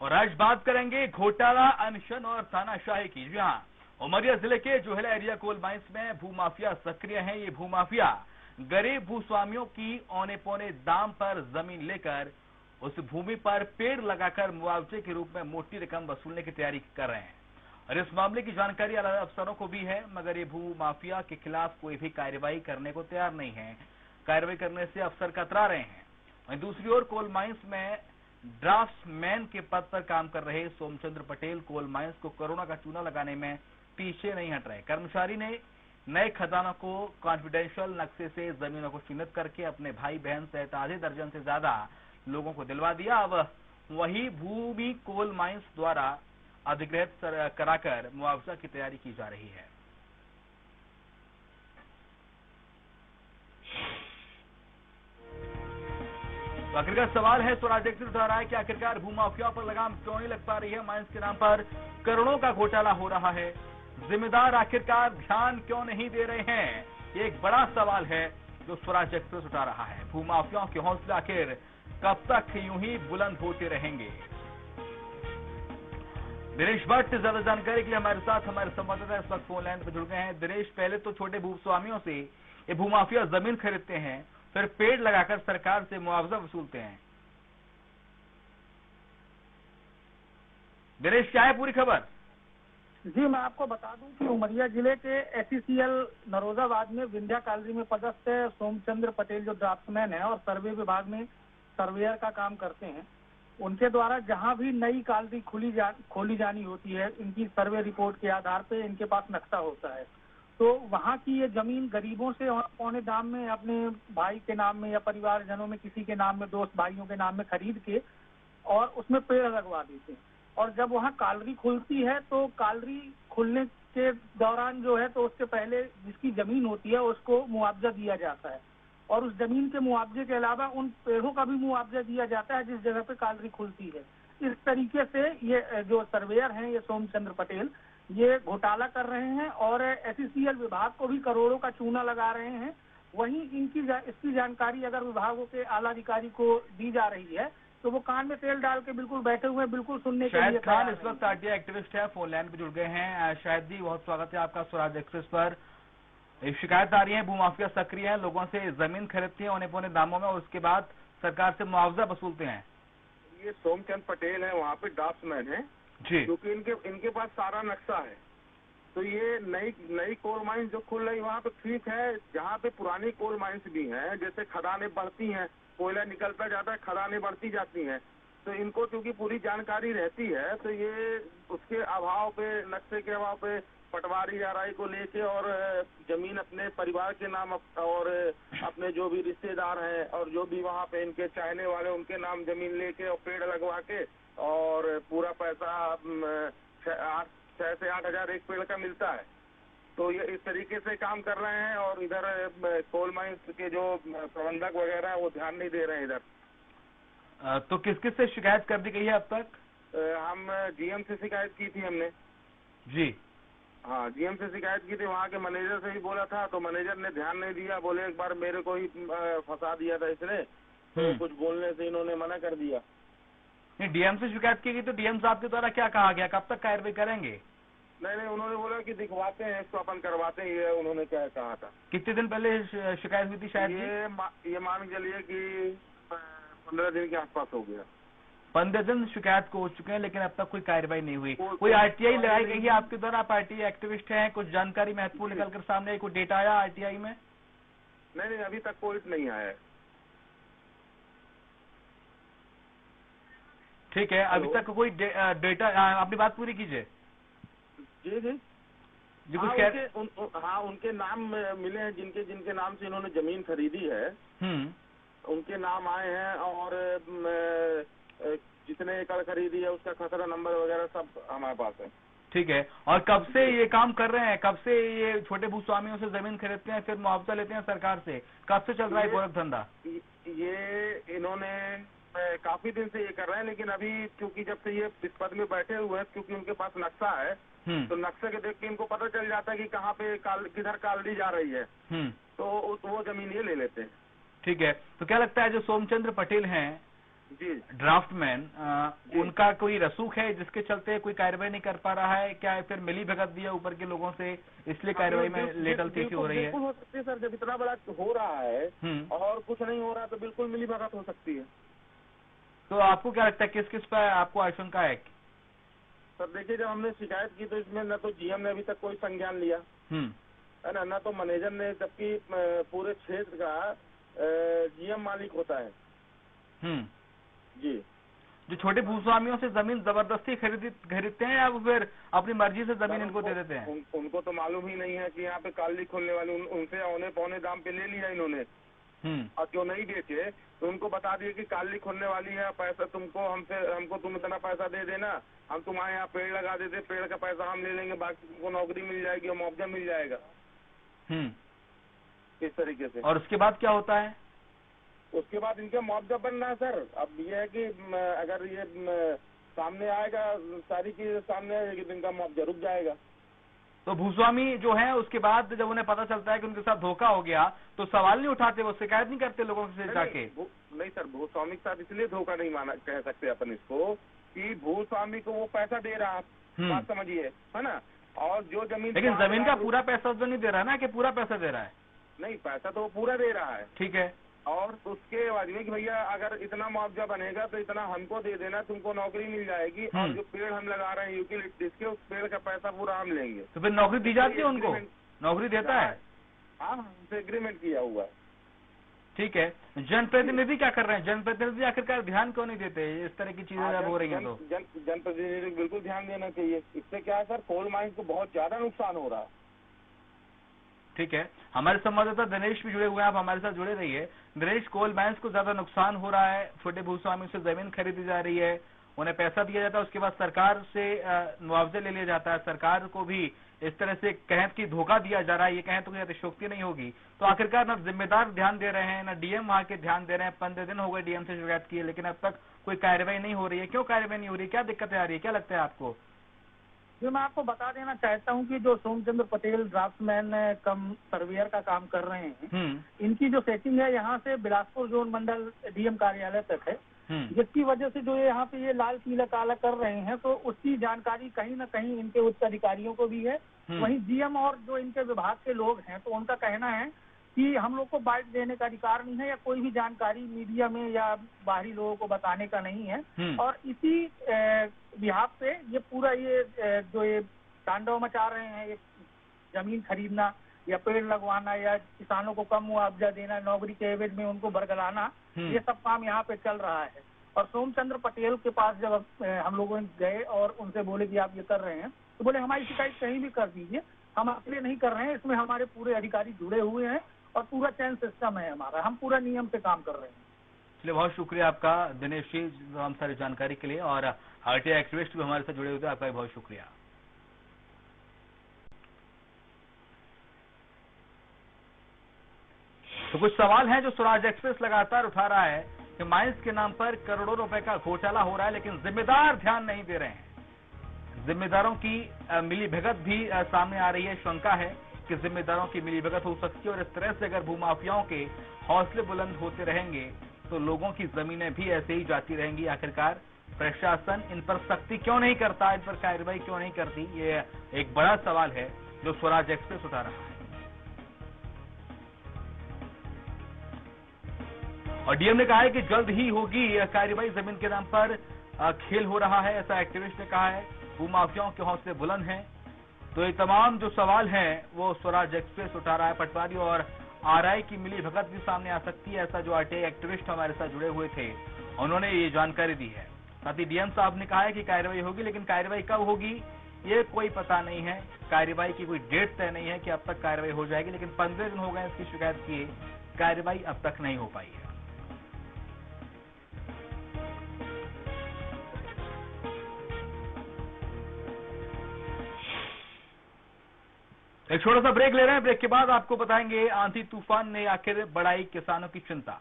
और आज बात करेंगे घोटाला, अनशन और तानाशाही की। जी हाँ, उमरिया जिले के जोहेला एरिया कोल माइंस में भूमाफिया सक्रिय हैं। ये भूमाफिया गरीब भूस्वामियों की औने पौने दाम पर जमीन लेकर उस भूमि पर पेड़ लगाकर मुआवजे के रूप में मोटी रकम वसूलने की तैयारी कर रहे हैं। और इस मामले की जानकारी आला अफसरों को भी है, मगर ये भूमाफिया के खिलाफ कोई भी कार्रवाई करने को तैयार नहीं है। कार्रवाई करने से अफसर कतरा रहे हैं। वहीं दूसरी ओर कोल माइंस में ड्राफ्ट्समैन के पद पर काम कर रहे सोमचंद्र पटेल कोल माइंस को कोरोना का चूना लगाने में पीछे नहीं हट रहे। कर्मचारी ने नए खदानों को कॉन्फिडेंशियल नक्शे से जमीनों को चिन्हित करके अपने भाई बहन सहित आधे दर्जन से ज्यादा लोगों को दिलवा दिया। अब वही भूमि कोल माइंस द्वारा अधिग्रहित कराकर मुआवजा की तैयारी की जा रही है। तो आखिरकार सवाल है, स्वराज एक्सप्रेस उठा रहा है कि आखिरकार भूमाफिया पर लगाम क्यों नहीं लग पा रही है। माइंस के नाम पर करोड़ों का घोटाला हो रहा है, जिम्मेदार आखिरकार ध्यान क्यों नहीं दे रहे हैं। ये एक बड़ा सवाल है जो स्वराज एक्सप्रेस उठा रहा है। भूमाफियाओं के हौसले आखिर कब तक यूं ही बुलंद होते रहेंगे। दिनेश भट्ट ज्यादा जानकारी के लिए हमारे साथ हमारे संवाददाता इस वक्त फोन लाइन पर जुड़ गए हैं। दिनेश, पहले तो छोटे भूस्वामियों से ये भूमाफिया जमीन खरीदते हैं, फिर पेड़ लगाकर सरकार से मुआवजा वसूलते हैं। दिनेश, क्या है पूरी खबर? जी, मैं आपको बता दूं कि उमरिया जिले के एसईसीएल नरोजाबाद में विंध्या कॉलोनी में पदस्थ सोमचंद्र पटेल जो ड्राफ्ट्समैन है और सर्वे विभाग में सर्वेयर का काम करते हैं, उनके द्वारा जहां भी नई कॉलोनी खोली जानी होती है, इनकी सर्वे रिपोर्ट के आधार पे इनके पास नक्शा होता है। तो वहां की ये जमीन गरीबों से पौने दाम में अपने भाई के नाम में या परिवारजनों में किसी के नाम में, दोस्त भाइयों के नाम में खरीद के और उसमें पेड़ लगवा देते हैं। और जब वहाँ कॉलोनी खुलती है तो कॉलोनी खुलने के दौरान जो है तो उसके पहले जिसकी जमीन होती है उसको मुआवजा दिया जाता है और उस जमीन के मुआवजे के अलावा उन पेड़ों का भी मुआवजा दिया जाता है जिस जगह पे कॉलोनी खुलती है। इस तरीके से ये जो सर्वेयर हैं, ये सोमचंद्र पटेल, ये घोटाला कर रहे हैं और एसईसीएल विभाग को भी करोड़ों का चूना लगा रहे हैं। वहीं इसकी जानकारी अगर विभागों के आला अधिकारी को दी जा रही है तो वो कान में तेल डाल के बिल्कुल बैठे हुए, बिल्कुल सुनने के लिए। शाहिद खान इस वक्त आरटीआई एक्टिविस्ट है, फोन लाइन पे जुड़ गए हैं। शाहिद जी, बहुत स्वागत है आपका स्वराज एक्सप्रेस पर। एक शिकायत आ रही है, भूमाफिया सक्रिय है, लोगों से जमीन खरीदते हैं औने पौने दामों में और उसके बाद सरकार से मुआवजा वसूलते हैं। ये सोमचंद पटेल है, वहाँ पे ड्राफ्ट्समैन है जी, क्योंकि इनके पास सारा नक्शा है। तो ये नई कोल माइंस जो खुल रही वहाँ पे ठीक है, जहाँ पे पुरानी कोल माइंस भी हैं, जैसे खदानें बढ़ती हैं, कोयला निकलता जाता है, खदानें बढ़ती जाती हैं, तो इनको क्योंकि पूरी जानकारी रहती है तो ये उसके अभाव पे, नक्शे के अभाव पे पटवारी आरआई को लेके और जमीन अपने परिवार के नाम और अपने जो भी रिश्तेदार हैं और जो भी वहाँ पे इनके चाहने वाले उनके नाम जमीन लेके और पेड़ लगवा के और पूरा पैसा 6 से 8 हजार एक पेड़ का मिलता है। तो ये इस तरीके से काम कर रहे हैं और इधर कोल माइंस के जो प्रबंधक वगैरह है वो ध्यान नहीं दे रहे हैं इधर। तो किस किस से शिकायत कर दी गई है अब तक? हम जीएम से शिकायत की थी हमने। जी हाँ, जीएम से शिकायत की थी, वहाँ के मैनेजर से भी बोला था तो मैनेजर ने ध्यान नहीं दिया, बोले एक बार मेरे को ही फंसा दिया था इसने, तो कुछ बोलने से इन्होंने मना कर दिया। नहीं, डीएम से शिकायत की गई तो डीएम साहब के द्वारा क्या कहा गया, कब तक कार्रवाई करेंगे? नहीं, उन्होंने बोला कि दिखवाते हैं इसको, अपन करवाते हैं, ये उन्होंने क्या कहा था। कितने दिन पहले शिकायत हुई थी? शायद ये मान के चलिए कि 15 दिन के आसपास हो गया। 15 दिन शिकायत को हो चुके हैं, लेकिन अब तक कोई कार्रवाई नहीं हुई। कोई आरटीआई लगाई गई है आपके द्वारा? आप आरटीआई एक्टिविस्ट हैं, कुछ जानकारी महत्वपूर्ण निकल कर सामने आई, कोई डेटा आया आरटीआई में? नहीं, अभी तक कोई नहीं आया है। ठीक है, अभी तक कोई डेटा, अपनी बात पूरी कीजिए। जी कुछ हाँ, उनके नाम मिले हैं, जिनके नाम से इन्होंने जमीन खरीदी है, उनके नाम आए हैं और जितने एकड़ खरीदी है उसका खसरा नंबर वगैरह सब हमारे पास है। ठीक है, और कब से ये काम कर रहे हैं? कब से ये छोटे भूस्वामियों से जमीन खरीदते हैं फिर मुआवजा लेते हैं सरकार से? कब से चल रहा है गोरख धंधा? ये इन्होंने काफी दिन से ये कर रहे हैं, लेकिन अभी क्योंकि जब से ये इस पद में बैठे हुए हैं, क्योंकि उनके पास नक्शा है, तो नक्शे के देख के इनको पता चल जाता है कि कहाँ पे किधर कॉलोनी जा रही है, तो वो जमीन ये ले लेते हैं। ठीक है, तो क्या लगता है जो सोमचंद्र पटेल हैं जी ड्राफ्टमैन, उनका कोई रसूख है जिसके चलते कोई कार्रवाई नहीं कर पा रहा है क्या? फिर मिली भगत दिया ऊपर के लोगों से, इसलिए कार्रवाई में लेटल तेजी हो रही है? बिल्कुल हो सकती है सर, जब इतना बड़ा हो रहा है और कुछ नहीं हो रहा तो बिल्कुल मिली भगत हो सकती है। तो आपको क्या लगता है किस किस पर आपको आशंका है? सर देखिए, जब हमने शिकायत की तो इसमें न तो जीएम ने अभी तक कोई संज्ञान लिया है ना, न तो मैनेजर ने, जबकि पूरे क्षेत्र का जीएम मालिक होता है। जी। जो छोटे भूस्वामियों से जमीन जबरदस्ती खरीदते हैं या वो फिर अपनी मर्जी से जमीन इनको दे देते हैं? उनको तो मालूम ही नहीं है कि यहाँ पे काली खोलने वाली, उनसे औने पौने दाम पे ले लिया इन्होंने, और जो नहीं बेचे तो उनको बता दिए कि काली खोलने वाली है, पैसा तुमको हमको तुम इतना पैसा दे देना, हम तुम्हारे यहाँ पेड़ लगा देते, पेड़ का पैसा हम ले लेंगे, बाकी तुमको नौकरी मिल जाएगी और मुआवजा मिल जाएगा। इस तरीके से। और उसके बाद क्या होता है? उसके बाद इनका मुआवजा बन रहा है सर। अब ये है कि अगर ये सामने आएगा, सारी चीजें सामने आएगी तो इनका मुआवजा रुक जाएगा। तो भूस्वामी जो है उसके बाद जब उन्हें पता चलता है कि उनके साथ धोखा हो गया तो सवाल नहीं उठाते, वो शिकायत नहीं करते लोगों से जाके? नहीं सर, भूस्वामी के साथ इसलिए धोखा नहीं कह सकते अपन इसको कि भूस्वामी को वो पैसा दे रहा, बात समझिए, है ना, और जो जमीन, लेकिन जमीन का पूरा पैसा तो नहीं दे रहा ना, कि पूरा पैसा दे रहा है? नहीं, पैसा तो वो पूरा दे रहा है, ठीक है, और उसके बाद में कि भैया अगर इतना मुआवजा बनेगा तो इतना हमको दे देना, तुमको नौकरी मिल जाएगी, और जो पेड़ हम लगा रहे हैं यूटिलिटीज के, उस पेड़ का पैसा पूरा हम लेंगे। तो फिर नौकरी दी जाती है उनको? नौकरी देता है? हाँ, हमसे एग्रीमेंट किया हुआ है। ठीक है, जनप्रतिनिधि क्या कर रहे हैं? जनप्रतिनिधि आखिरकार ध्यान क्यों नहीं देते इस तरह की चीजें जब हो रही हैं? तो जनप्रतिनिधि बिल्कुल ध्यान देना चाहिए। इससे क्या है सर, कोल माइंस को बहुत ज्यादा नुकसान हो रहा है। ठीक है, हमारे संवाददाता दिनेश भी जुड़े हुए हैं, आप हमारे साथ जुड़े रहिए। दिनेश, कोल माइंस को ज्यादा नुकसान हो रहा है, छोटे भूस्वामी से जमीन खरीदी जा रही है, उन्हें पैसा दिया जाता है, उसके बाद सरकार से मुआवजे ले लिया जाता है, सरकार को भी इस तरह से कहें कि धोखा दिया जा रहा है, ये कहें तो कोई अतिशयोक्ति नहीं होगी। तो आखिरकार न जिम्मेदार ध्यान दे रहे हैं, न डीएम वहां के ध्यान दे रहे हैं। 15 दिन हो गए डीएम से शिकायत की है, लेकिन अब तक कोई कार्रवाई नहीं हो रही है। क्यों कार्रवाई नहीं हो रही, क्या दिक्कतें आ रही है, क्या लगता है आपको? जी, मैं आपको बता देना चाहता हूं कि जो सोमचंद्र पटेल ड्राफ्टमैन कम सर्वेयर का काम कर रहे हैं, इनकी जो सेटिंग है यहाँ से बिलासपुर जोन मंडल डीएम कार्यालय तक है, जिसकी वजह से जो यहाँ पे ये लाल पीला काला कर रहे हैं, तो उसकी जानकारी कहीं ना कहीं इनके उच्च अधिकारियों को भी है। वहीं जीएम और जो इनके विभाग के लोग हैं, तो उनका कहना है कि हम लोग को बाइट देने का अधिकार नहीं है, या कोई भी जानकारी मीडिया में या बाहरी लोगों को बताने का नहीं है। और इसी बिहाफ पे ये पूरा जो ये तांडव मचा रहे हैं, ये जमीन खरीदना या पेड़ लगवाना या किसानों को कम मुआवजा देना, नौकरी के एवज में उनको बरगलाना, ये सब काम यहाँ पे चल रहा है। और सोमचंद्र पटेल के पास जब हम लोगों ने गए और उनसे बोले कि आप ये कर रहे हैं, तो बोले हमारी शिकायत कहीं भी कर दीजिए, हम अकेले नहीं कर रहे हैं, इसमें हमारे पूरे अधिकारी जुड़े हुए हैं और पूरा चैन सिस्टम है हमारा, हम पूरा नियम से काम कर रहे हैं। चलिए, बहुत शुक्रिया आपका दिनेश जी हम सारी जानकारी के लिए, और आरटीआई एक्टिविस्ट भी हमारे साथ जुड़े हुए थे, आपका बहुत शुक्रिया। तो कुछ सवाल हैं जो स्वराज एक्सप्रेस लगातार उठा रहा है कि माइंस के नाम पर करोड़ों रुपए का घोटाला हो रहा है, लेकिन जिम्मेदार ध्यान नहीं दे रहे हैं। जिम्मेदारों की मिलीभगत भी सामने आ रही है। शंका है कि जिम्मेदारों की मिलीभगत हो सकती है, और इस तरह से अगर भूमाफियाओं के हौसले बुलंद होते रहेंगे तो लोगों की जमीनें भी ऐसे ही जाती रहेंगी। आखिरकार प्रशासन इन पर सख्ती क्यों नहीं करता, इन पर कार्रवाई क्यों नहीं करती, ये एक बड़ा सवाल है जो स्वराज एक्सप्रेस उठा रहा है। और डीएम ने कहा है कि जल्द ही होगी कार्रवाई, जमीन के नाम पर खेल हो रहा है, ऐसा एक्टिविस्ट ने कहा है। भूमाफियाओं के हौसले बुलंद हैं। तो ये तमाम जो सवाल हैं वो स्वराज एक्सप्रेस उठा रहा है। पटवारी और आरआई की मिली भगत भी सामने आ सकती है, ऐसा जो आरटीआई एक्टिविस्ट हमारे साथ जुड़े हुए थे उन्होंने ये जानकारी दी है। साथ ही डीएम साहब ने कहा है कि कार्रवाई होगी, लेकिन कार्रवाई कब होगी ये कोई पता नहीं है। कार्रवाई की कोई डेट तय नहीं है कि अब तक कार्रवाई हो जाएगी, लेकिन 15 दिन हो गए इसकी शिकायत किए, कार्रवाई अब तक नहीं हो पाई है। एक छोटा सा ब्रेक ले रहे हैं, ब्रेक के बाद आपको बताएंगे आंधी तूफान ने आखिर बढ़ाई किसानों की चिंता।